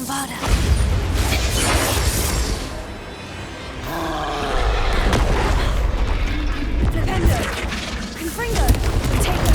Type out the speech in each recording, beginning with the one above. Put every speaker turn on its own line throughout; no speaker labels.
Bombarda. Flipendo. Confringo. Potato.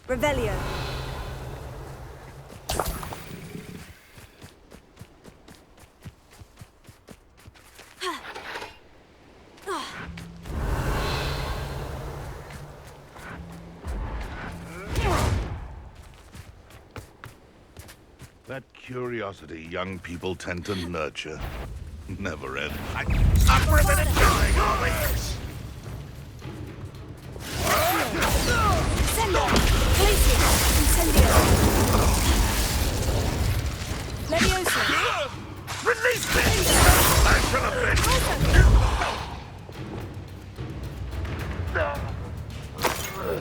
Revelio.
That curiosity young people tend to nurture never ends.
I'm riveted going, are we?
Sendo. Glacier. Incendio. Leviosa.
Release me! I shall avenge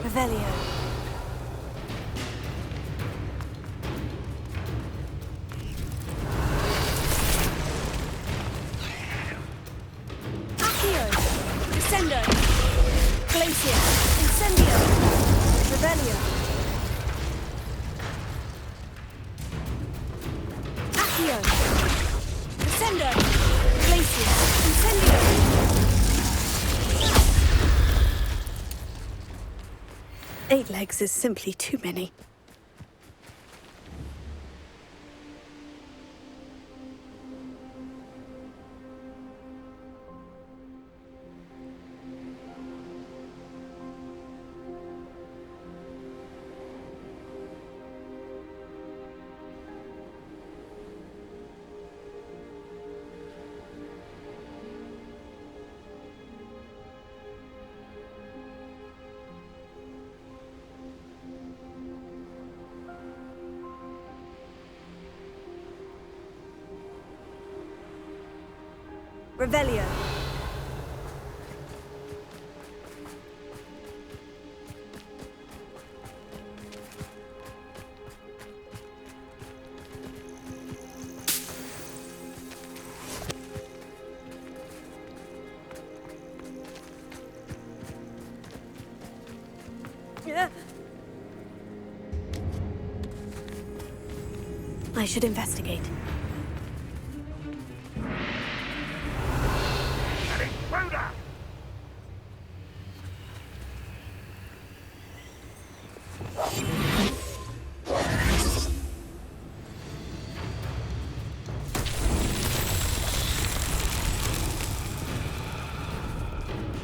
Revelio. Accio. Descendo. Glacier. Incendio. Revelio. Accio. Descendo. Glacier. Incendio. 8 legs is simply too many. Revelio. I should investigate.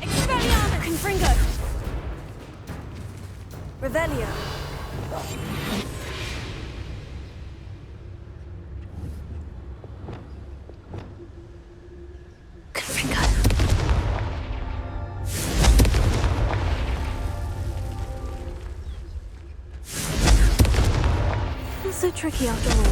Expelliarmus! Confringo! Revelio! Confringo! Not so tricky after all.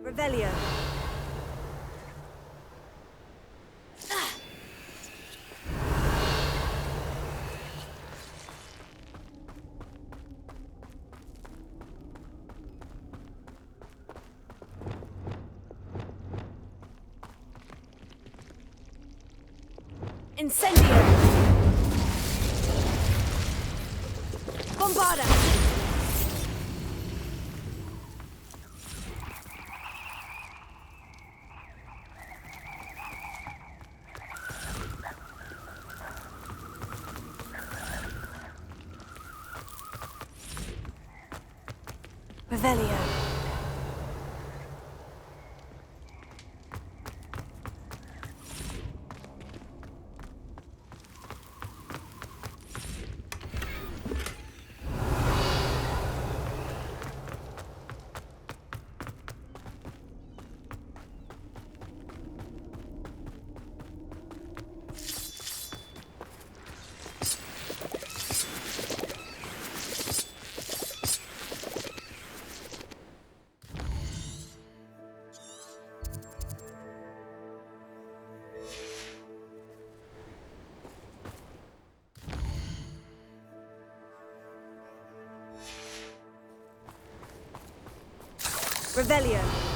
Revelio. Incendio. Bombarda. Revelio. Revelio.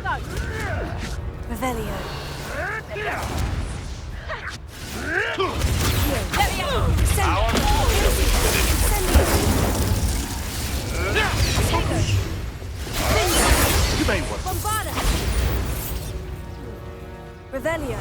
Revelio.
You may want
Bombarda. Revelio.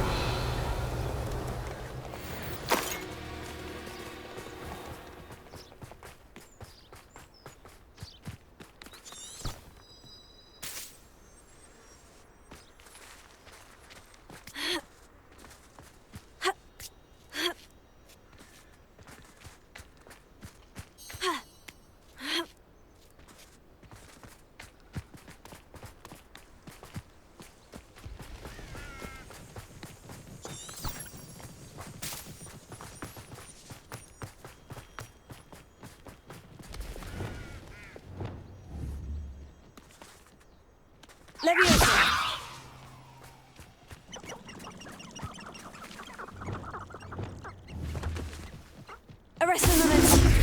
Leviosa. Arrest the momentum.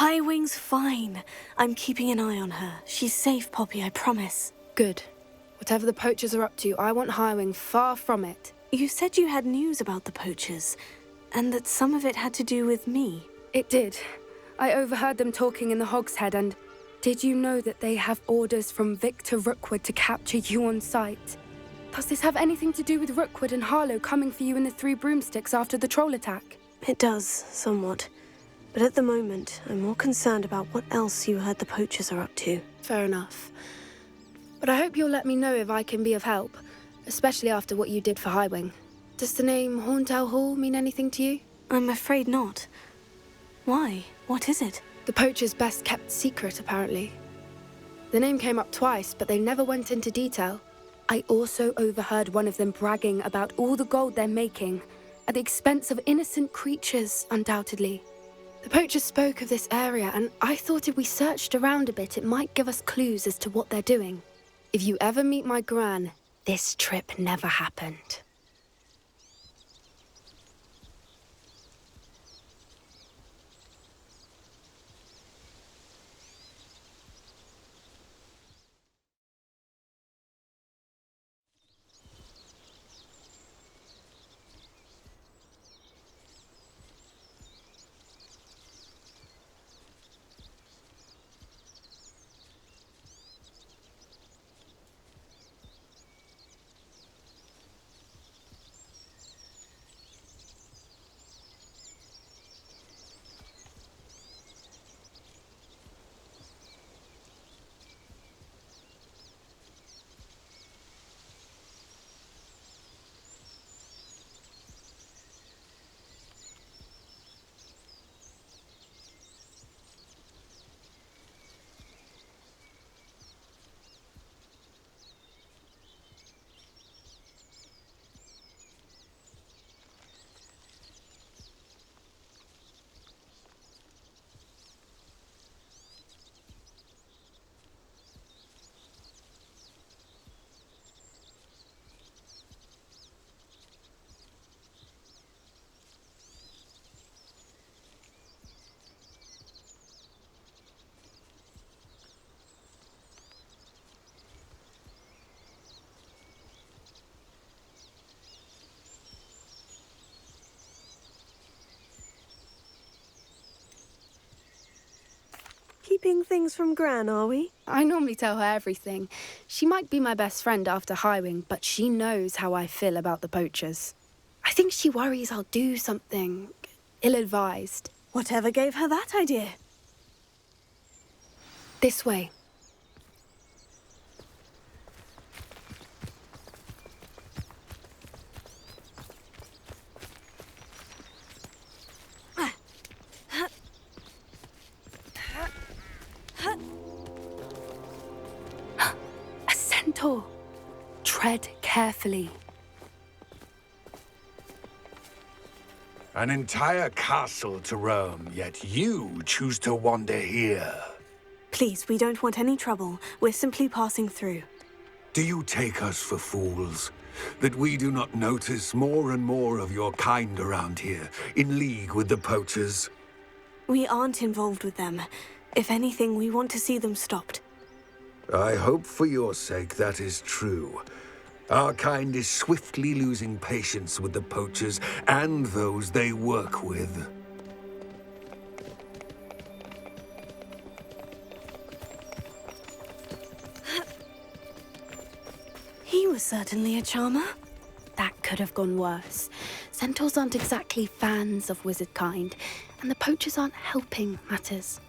Highwing's fine. I'm keeping an eye on her. She's safe, Poppy, I promise.
Good. Whatever the poachers are up to, I want Highwing far from it.
You said you had news about the poachers, and that some of it had to do with me.
It did. I overheard them talking in the Hogshead, and did you know that they have orders from Victor Rookwood to capture you on sight? Does this have anything to do with Rookwood and Harlow coming for you in the Three Broomsticks after the troll attack?
It does, somewhat. But at the moment, I'm more concerned about what else you heard the poachers are up to.
Fair enough. But I hope you'll let me know if I can be of help, especially after what you did for Highwing. Does the name Horntail Hall mean anything to you?
I'm afraid not. Why? What is it?
The poachers' best kept secret, apparently. The name came up twice, but they never went into detail. I also overheard one of them bragging about all the gold they're making, at the expense of innocent creatures, undoubtedly. The poachers spoke of this area, and I thought if we searched around a bit, it might give us clues as to what they're doing. If you ever meet my gran, this trip never happened.
Keeping things from Gran, are we?
I normally tell her everything. She might be my best friend after Highwing, but she knows how I feel about the poachers. I think she worries I'll do something ill-advised.
Whatever gave her that idea?
This way. A centaur. Tread carefully.
An entire castle to roam, yet you choose to wander here.
Please, we don't want any trouble. We're simply passing through.
Do you take us for fools? That we do not notice more and more of your kind around here, in league with the poachers?
We aren't involved with them. If anything, we want to see them stopped.
I hope for your sake that is true. Our kind is swiftly losing patience with the poachers and those they work with.
He was certainly a charmer.
That could have gone worse. Centaurs aren't exactly fans of wizard kind, and the poachers aren't helping matters.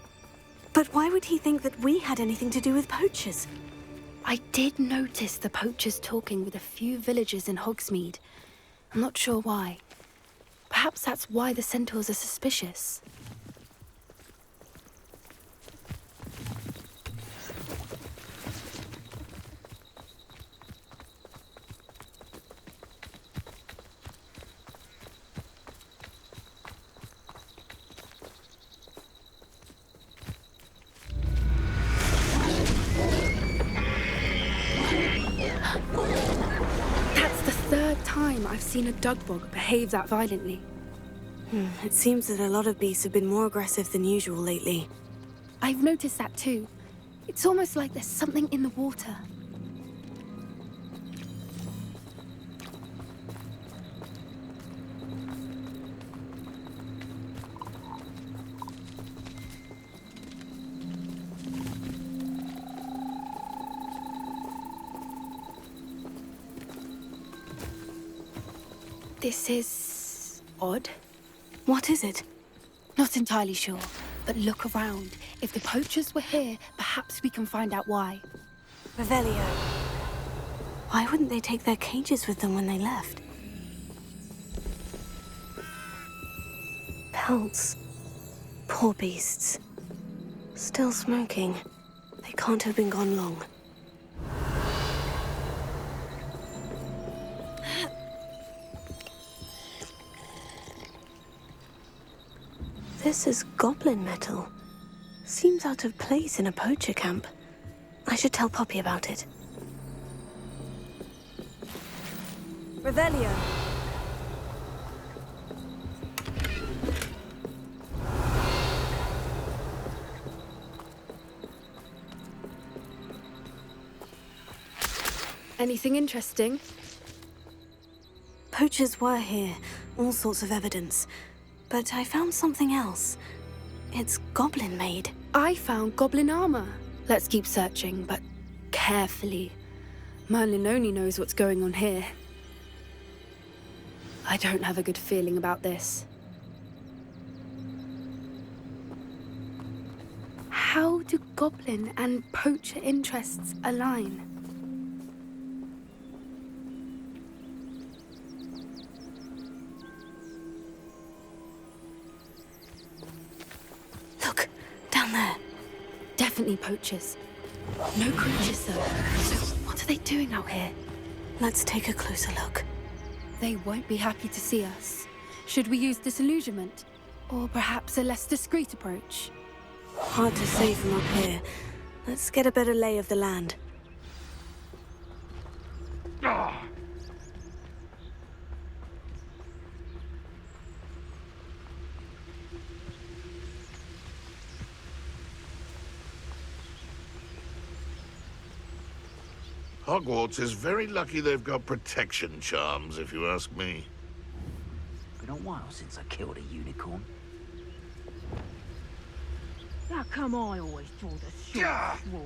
But why would he think that we had anything to do with poachers?
I did notice the poachers talking with a few villagers in Hogsmeade. I'm not sure why. Perhaps that's why the centaurs are suspicious. That's the third time I've seen a dugbog behave that violently.
It seems that a lot of beasts have been more aggressive than usual lately.
I've noticed that too. It's almost like there's something in the water. This is odd.
What is it?
Not entirely sure, but look around. If the poachers were here, perhaps we can find out why.
Revelio. Why wouldn't they take their cages with them when they left? Pelts. Poor beasts. Still smoking. They can't have been gone long. This is goblin metal. Seems out of place in a poacher camp. I should tell Poppy about it. Revelio.
Anything interesting?
Poachers were here. All sorts of evidence. But I found something else. It's goblin-made.
I found goblin armor. Let's keep searching, but carefully. Merlin only knows what's going on here. I don't have a good feeling about this. How do goblin and poacher interests align?
Look, down there.
Definitely poachers. No creatures though. So what are they doing out here?
Let's take a closer look.
They won't be happy to see us. Should we use disillusionment? Or perhaps a less discreet approach?
Hard to say from up here. Let's get a better lay of the land.
Hogwarts is very lucky they've got protection charms, if you ask me.
Been a while since I killed a unicorn.
How come I always draw the short straw?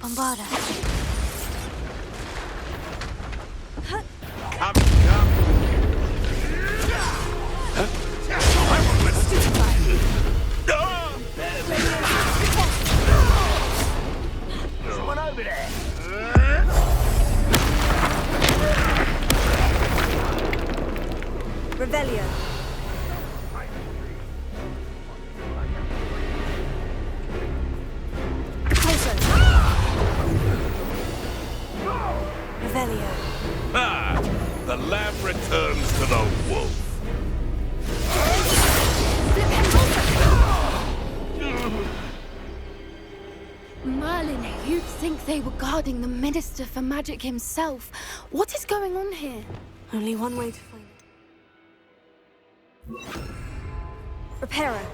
Bombarda.
Come, come!
Someone over there!
Revelio. Closer. Revelio.
Ah! The lamb returns to the wolf.
Merlin, you'd think they were guarding the Minister for Magic himself. What is going on here?
Only one way to find it. Repairer.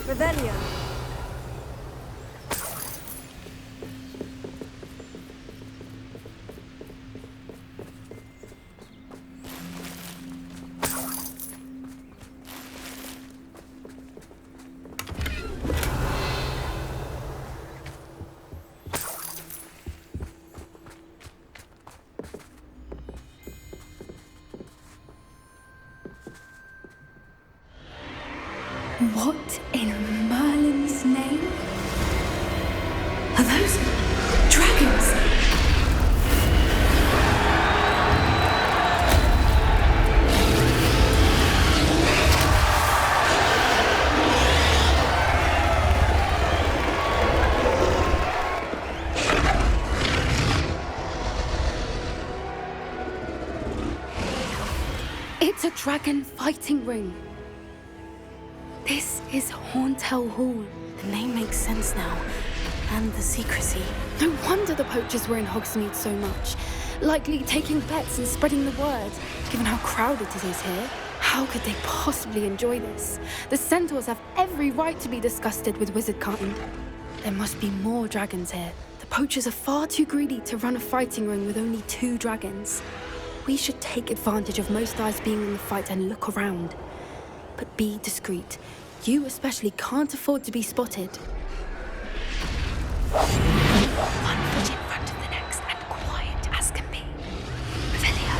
Revelio.
What in Merlin's name? Are those dragons? It's a dragon fighting ring. This is Hauntel Hall.
The name makes sense now. And the secrecy.
No wonder the poachers were in Hogsmeade so much. Likely taking bets and spreading the word. Given how crowded it is here, how could they possibly enjoy this? The centaurs have every right to be disgusted with wizard kind. There must be more dragons here. The poachers are far too greedy to run a fighting ring with only 2 dragons. We should take advantage of most eyes being in the fight and look around. But be discreet. You especially can't afford to be spotted.
One foot in front of the next and quiet as can be. Revelio.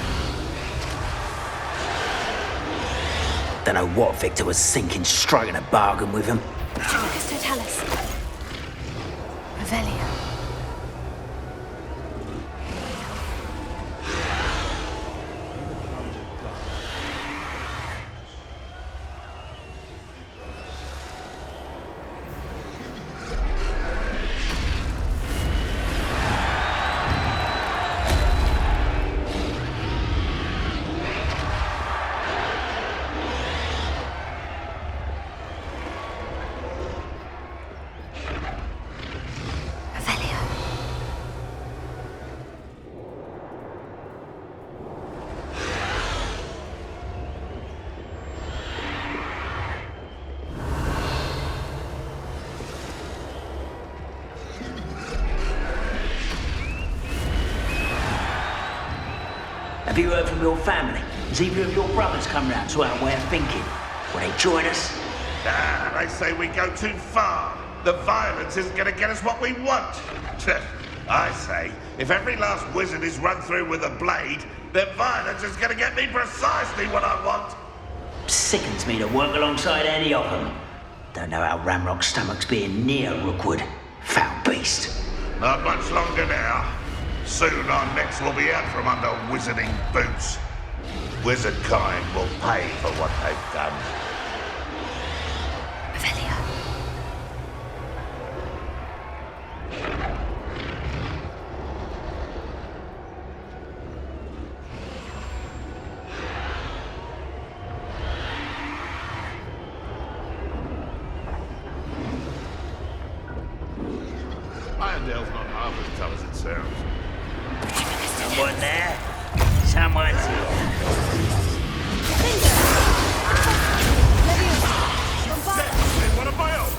Don't know what Victor was thinking, striking a bargain with him.
Tribicus Totalis. Revelio.
Have you heard from your family? Has either of your brothers come round to our way of thinking? Will they join us?
Ah, they say we go too far. The violence isn't going to get us what we want. I say, if every last wizard is run through with a blade, then violence is going to get me precisely what I want.
Sickens me to work alongside any of them. Don't know how Ramrock's stomach's being near Rookwood. Foul beast.
Not much longer now. Soon our necks will be out from under wizarding boots. Wizard kind will pay for what they've done.
Revelio.
Irondale's not half as tough as it sounds.
Someone there? Someone's here.
Say one of my own.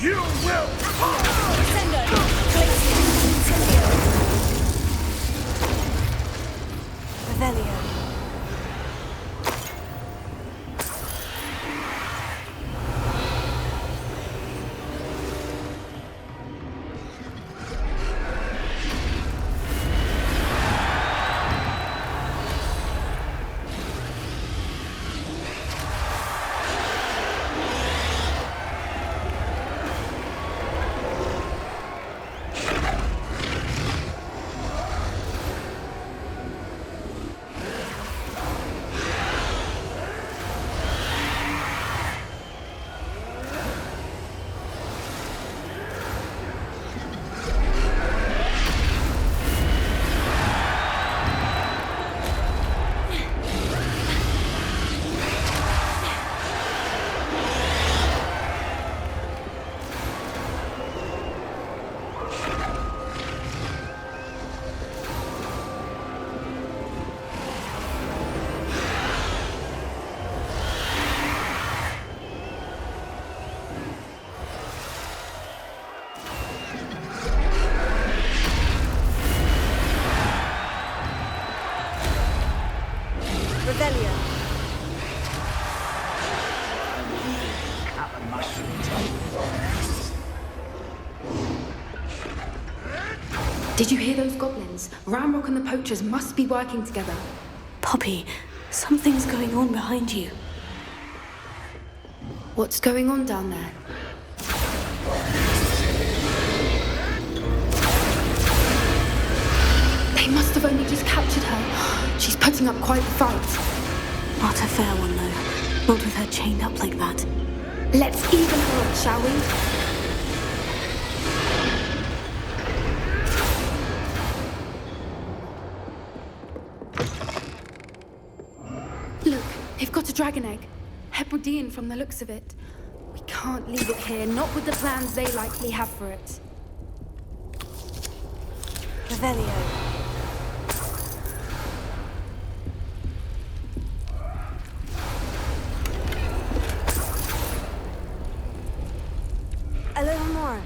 You will.
Revelio. Revelio.
Cut the mushrooms.
Did you hear those goblins? Ramrock and the poachers must be working together.
Poppy, something's going on behind you.
What's going on down there? They must have only just captured her. She's putting up quite the fight.
Not a fair one, though. Not with her chained up like that.
Let's even her up, shall we? Look, they've got a dragon egg. Hebridean from the looks of it. can't leave it here, not with the plans they likely have for it.
Revelio. A little more.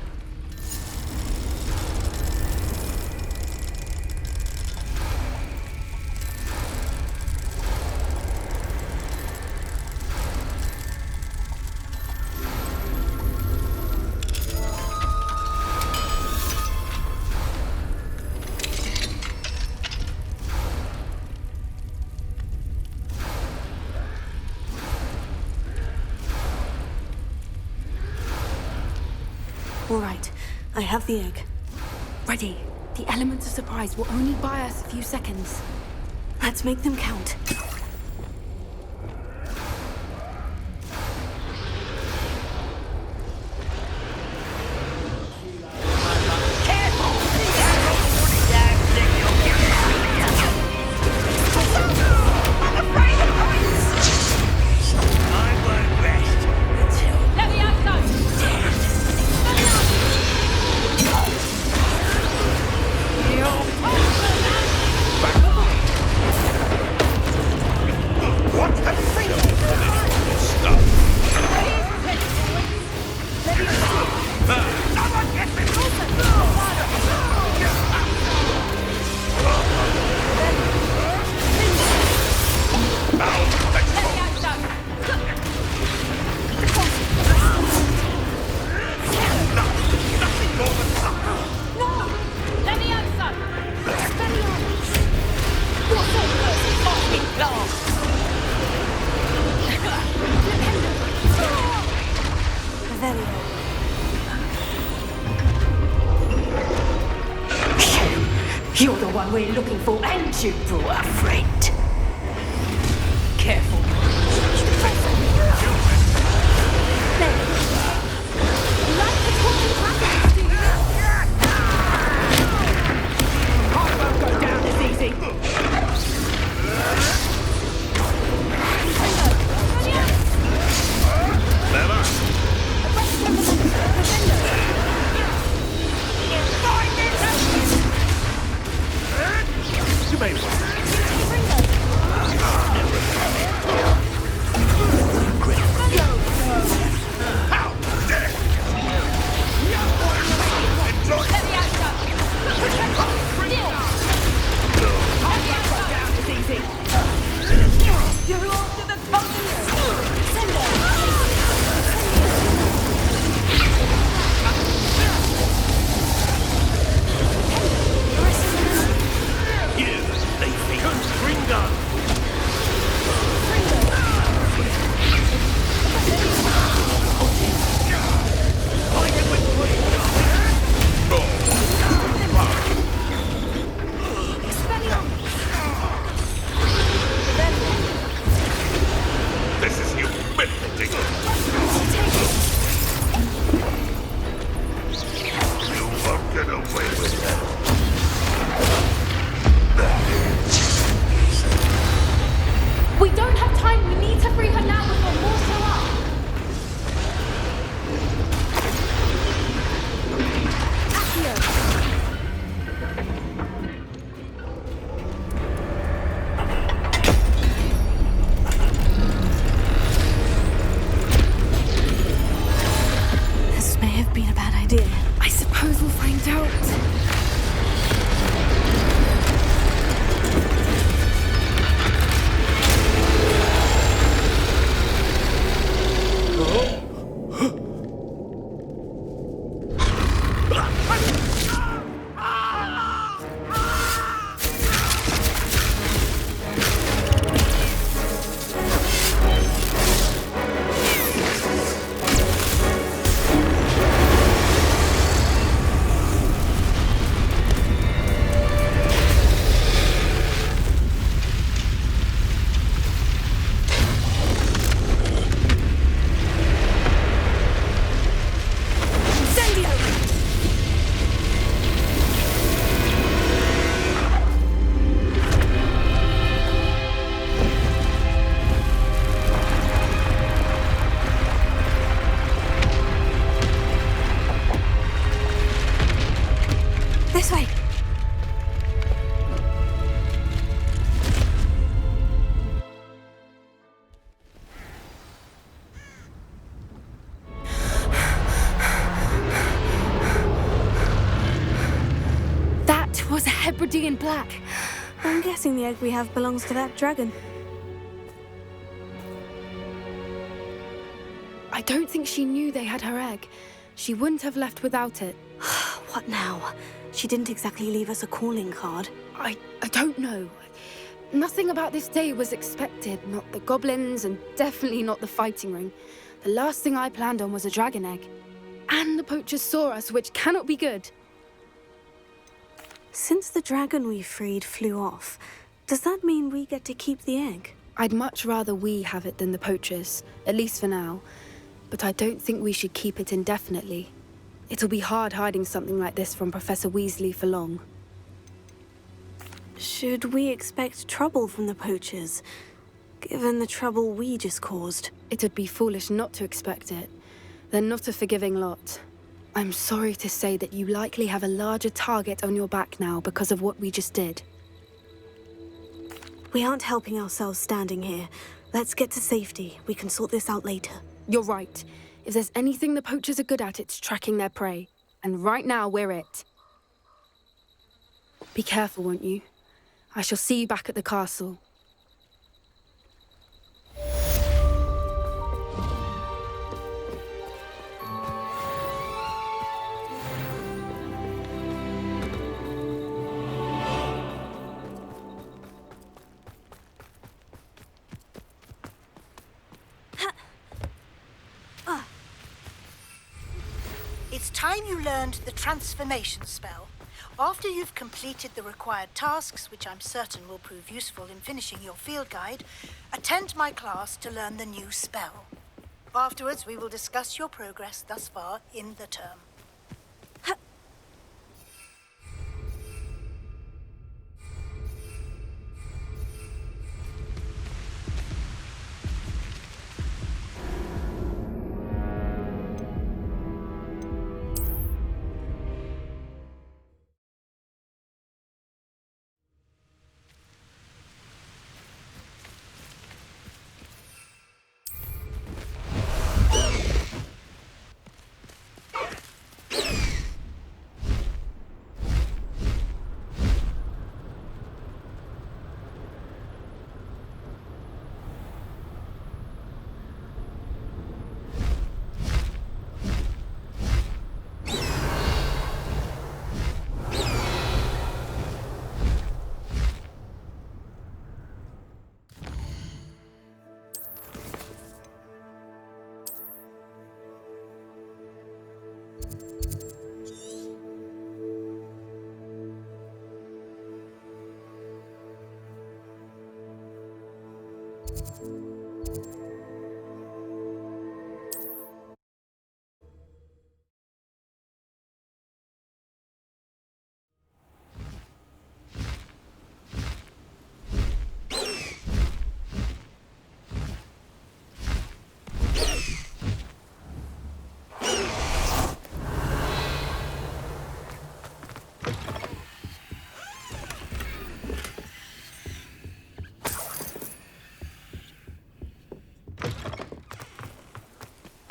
All right, I have the egg.
Ready. The element of surprise will only buy us a few seconds.
Let's make them count.
You're the one we're looking for, and you brought a friend. Careful. I won't go down as easy.
You may well.
everything in black.
I'm guessing the egg we have belongs to that dragon.
I don't think she knew they had her egg. She wouldn't have left without it.
What now? She didn't exactly leave us a calling card.
I don't know. Nothing about this day was expected. Not the goblins, and definitely not the fighting ring. The last thing I planned on was a dragon egg. And the poachers saw us, which cannot be good.
Since the dragon we freed flew off, does that mean we get to keep the egg?
I'd much rather we have it than the poachers, at least for now. But I don't think we should keep it indefinitely. It'll be hard hiding something like this from Professor Weasley for long.
Should we expect trouble from the poachers, given the trouble we just caused?
It'd be foolish not to expect it. They're not a forgiving lot. I'm sorry to say that you likely have a larger target on your back now because of what we just did.
We aren't helping ourselves standing here. Let's get to safety. We can sort this out later.
You're right. If there's anything the poachers are good at, it's tracking their prey. And right now, we're it. Be careful, won't you? I shall see you back at the castle.
It's time you learned the transformation spell. After you've completed the required tasks, which I'm certain will prove useful in finishing your field guide, attend my class to learn the new spell. Afterwards, we will discuss your progress thus far in the term.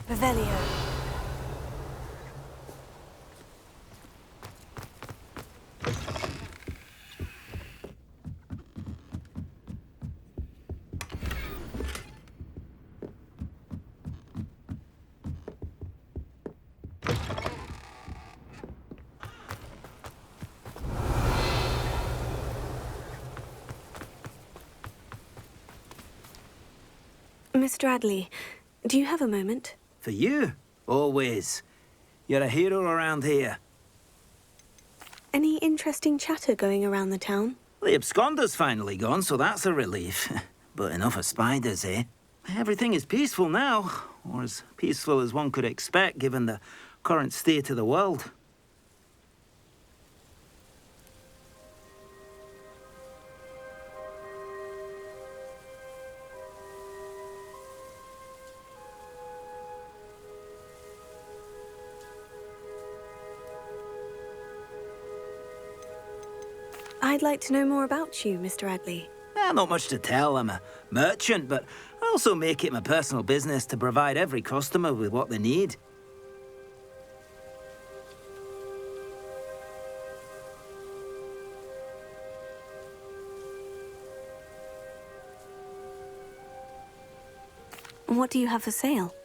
Revelio. Mr. Adley, do you have a moment?
For you? Always. You're a hero around here.
Any interesting chatter going around the town?
The absconder's finally gone, so that's a relief. But enough of spiders, eh? Everything is peaceful now, or as peaceful as one could expect given the current state of the world.
I'd like to know more about you, Mr. Adley.
Not much to tell. I'm a merchant, but I also make it my personal business to provide every customer with what they need.
What do you have for sale?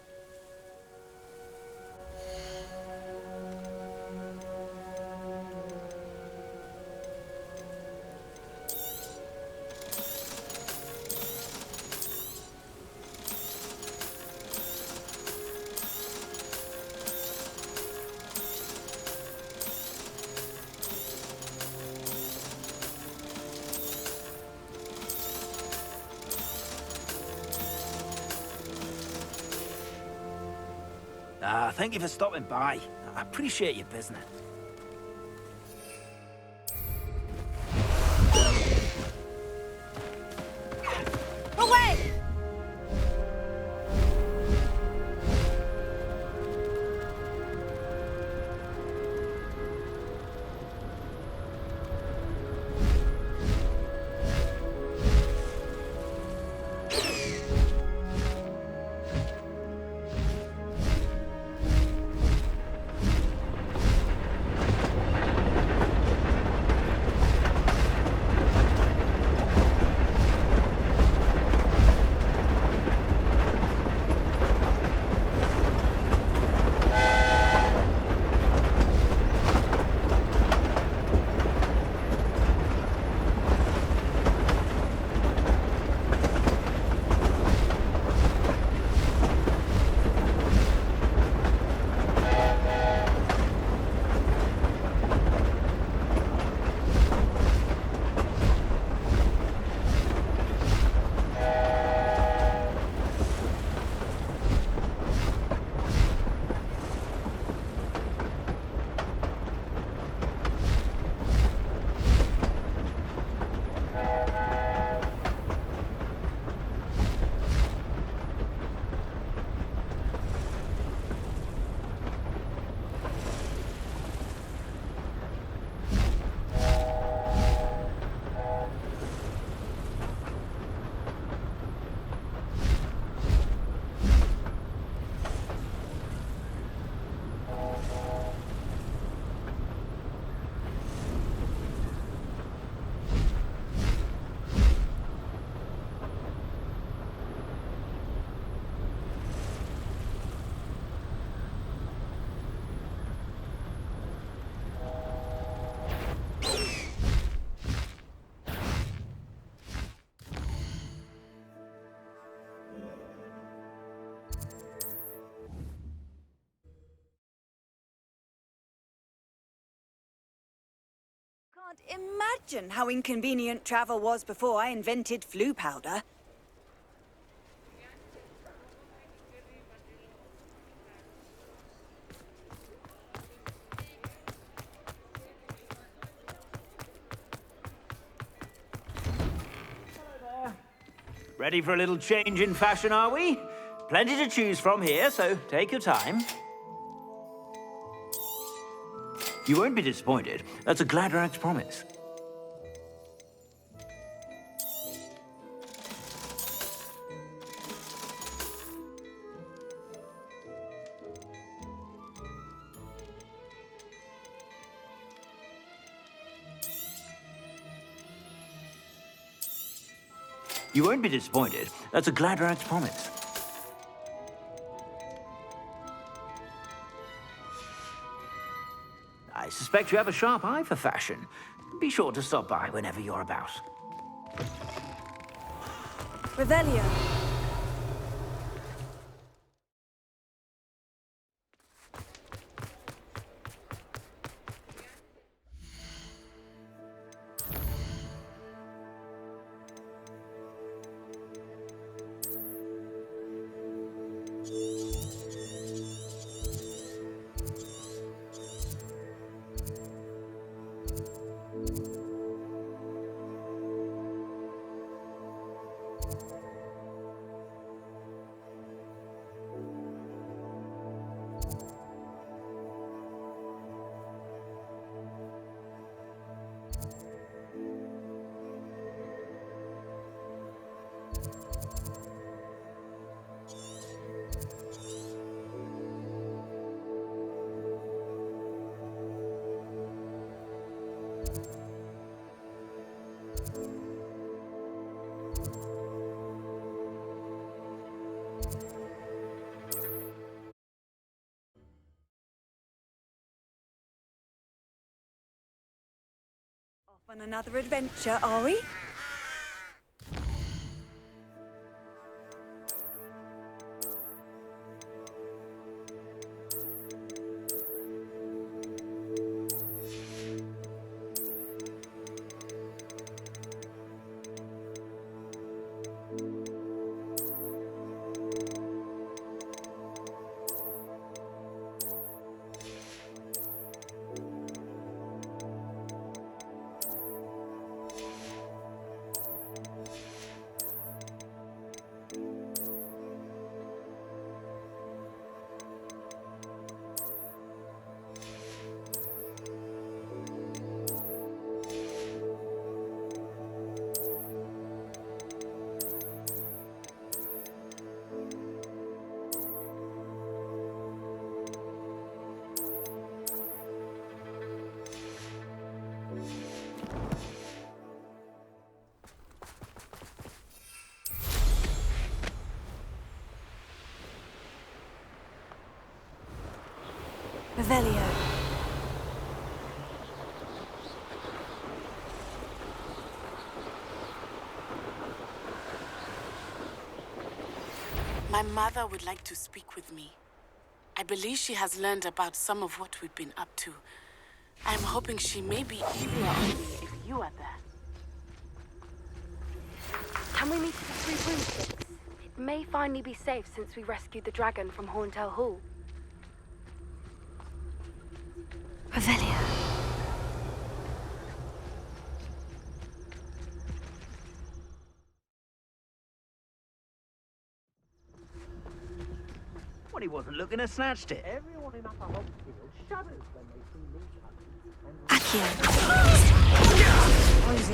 Thank you for stopping by. I appreciate your business.
Away!
Can't imagine how inconvenient travel was before I invented flu powder.
Ready for a little change in fashion, are we? Plenty to choose from here, so take your time. You won't be disappointed. That's a Gladrax promise. You won't be disappointed. That's a Gladrax promise. I suspect you have a sharp eye for fashion. Be sure to stop by whenever you're about.
Revelio. On another adventure, are we? Revelio.
My mother would like to speak with me. I believe she has learned about some of what we've been up to. I'm hoping she may be easier on me if you are there.
Can we meet at the Three Broomsticks? It may finally be safe since we rescued the dragon from Horntail Hall.
Revelio.
Well, he wasn't looking to snatched it.
Everyone in Upper Hogsfield shudders when they see me coming.
Accio.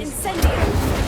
Incendio!